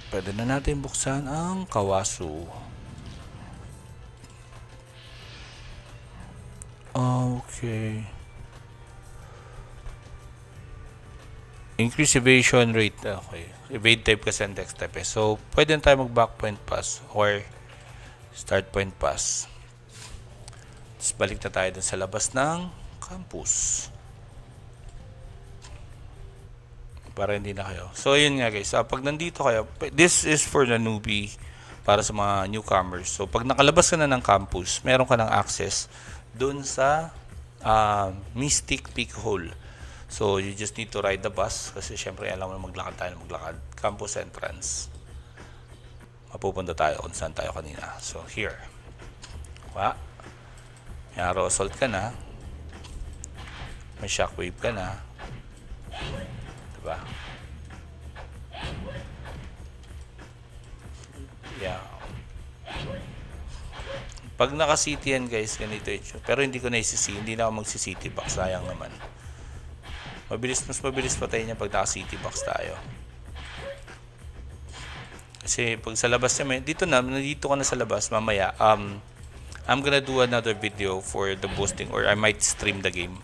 Pwede na natin buksan ang Kawasu. Okay. Increase evasion rate. Okay. Evade type kasi ang dex type. So, pwede na tayo mag-back point pass or start point pass. Tapos balik na tayo dun sa labas ng campus. Para hindi na kayo. So, yun nga guys. Pag nandito kayo, this is for the newbie, para sa mga newcomers. So, pag nakalabas ka na ng campus, meron ka ng access dun sa Mystic Peak Hole. So, you just need to ride the bus kasi syempre alam mo maglakad tayo na maglakad. Campus entrance. Mapupunta tayo kung saan tayo kanina. So, here. Diba? May arrow assault ka na. May shockwave ka na. Diba? Yeah. Pag naka-city yan guys, ganito ito. Pero hindi ko na isi-city. Hindi na ako magsi-city box. Sayang naman. Mas mabilis patay niya pag naka-city box tayo. Kasi pag sa labas niya, nandito ka na sa labas, mamaya, I'm gonna do another video for the boosting or I might stream the game.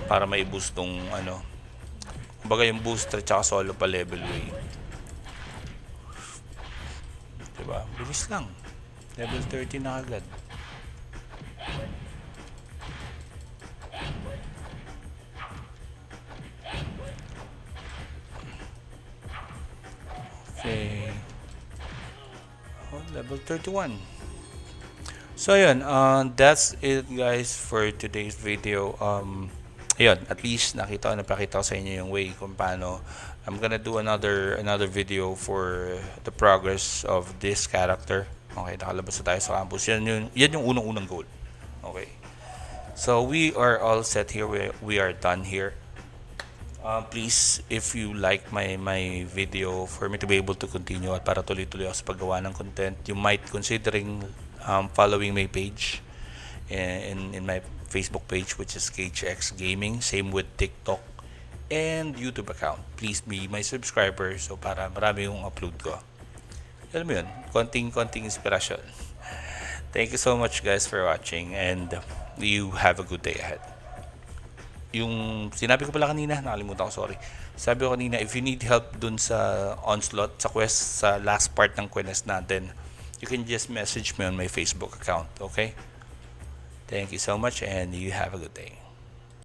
Para may boost tong kumbaga yung booster tsaka solo pa level way. Diba? Bilis lang. Level 30 na agad. Okay. Oh, level 31. So yun, that's it guys for today's video. Ayun, at least napakita ko sa inyo yung way kung paano. I'm gonna do another video for the progress of this character. Okay, nakalabas na tayo sa campus. Yan yung unang-unang goal. Okay. So we are all set here. We are done here. Please, if you like my video, for me to be able to continue at para tuloy-tuloy ako sa paggawa ng content, you might considering following my page in my Facebook page, which is KHX Gaming. Same with TikTok and YouTube account. Please be my subscriber so para marami yung upload ko. Alam mo yun, konting inspiration. Thank you so much guys for watching and you have a good day ahead. Yung sinabi ko pala kanina, nakalimutan ko, sorry. Sabi ko kanina, if you need help dun sa onslaught, sa quest, sa last part ng quest natin, you can just message me on my Facebook account, okay? Thank you so much and you have a good day.